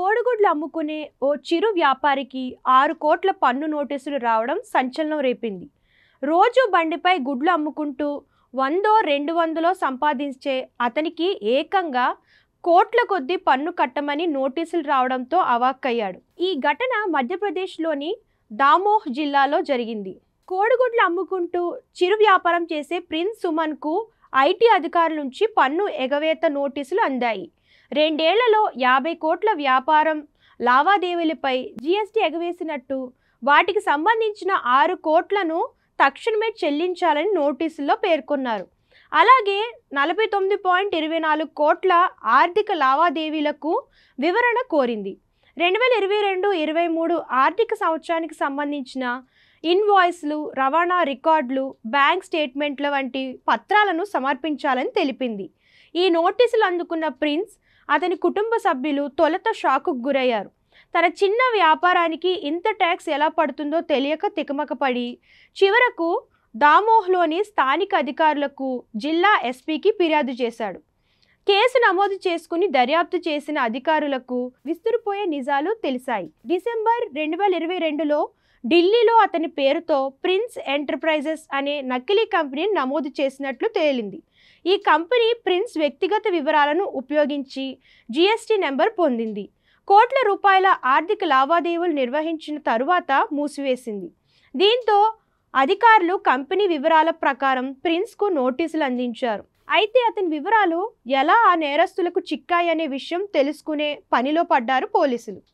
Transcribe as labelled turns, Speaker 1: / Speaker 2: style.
Speaker 1: కోడిగుడ్లు అమ్ముకునే ఓ చిరు వ్యాపారికి 6 కోట్ల పన్ను నోటీసులు రావడం సంచలనం రేపింది. రోజు బండిపై గుడ్లు అమ్ముకుంటూ 100-200 సంపాదించే అతనికి ఏకంగా కోట్ల కొద్దీ పన్ను కట్టమని నోటీసులు రావడంతో అవాక్కయ్యాడు. ఈ ఘటన మధ్యప్రదేశ్లోని దామోహ్ జిల్లాలో జరిగింది. కోడిగుడ్లు అమ్ముకుంటూ చిరు వ్యాపారం చేసే ప్రిన్స్ సుమన్కు ఐటీ అధికారుల నుంచి పన్ను ఎగవేత నోటీసులు అందాయి. 2 ఏళ్లలో 50 కోట్ల వ్యాపారం లావాదేవీలపై జీఎస్టీ ఎగవేసినట్టు, వాటికి సంబంధించిన 6 కోట్లను తక్షణమే చెల్లించాలని నోటీసుల్లో పేర్కొన్నారు. అలాగే 49.24 కోట్ల ఆర్థిక లావాదేవీలకు వివరణ కోరింది. 2022-23 ఆర్థిక సంవత్సరానికి సంబంధించిన ఇన్వాయిస్లు, రవాణా రికార్డులు, బ్యాంక్ స్టేట్మెంట్ల వంటి పత్రాలను సమర్పించాలని తెలిపింది. ఈ నోటీసులు అందుకున్న ప్రిన్స్, అతని కుటుంబ సభ్యులు తొలుత షాకుకు గురయ్యారు. తన చిన్న వ్యాపారానికి ఇంత ట్యాక్స్ ఎలా పడుతుందో తెలియక తికమకపడి చివరకు దామోహ్లోని స్థానిక అధికారులకు, జిల్లా ఎస్పీకి ఫిర్యాదు చేశాడు. కేసు నమోదు చేసుకుని దర్యాప్తు చేసిన అధికారులకు విస్తుపోయే నిజాలు తెలిసాయి. డిసెంబర్ 2022లో ఢిల్లీలో అతని పేరుతో ప్రిన్స్ ఎంటర్ప్రైజెస్ అనే నకిలీ కంపెనీని నమోదు చేసినట్లు తేలింది. ఈ కంపెనీ ప్రిన్స్ వ్యక్తిగత వివరాలను ఉపయోగించి జీఎస్టీ నెంబర్ పొందింది. కోట్ల రూపాయల ఆర్థిక లావాదేవీలు నిర్వహించిన తరువాత మూసివేసింది. దీంతో అధికారులు కంపెనీ వివరాల ప్రకారం ప్రిన్స్కు నోటీసులు అందించారు. అయితే అతని వివరాలు ఎలా ఆ నేరస్తులకు చిక్కాయనే విషయం తెలుసుకునే పనిలో పడ్డారు పోలీసులు.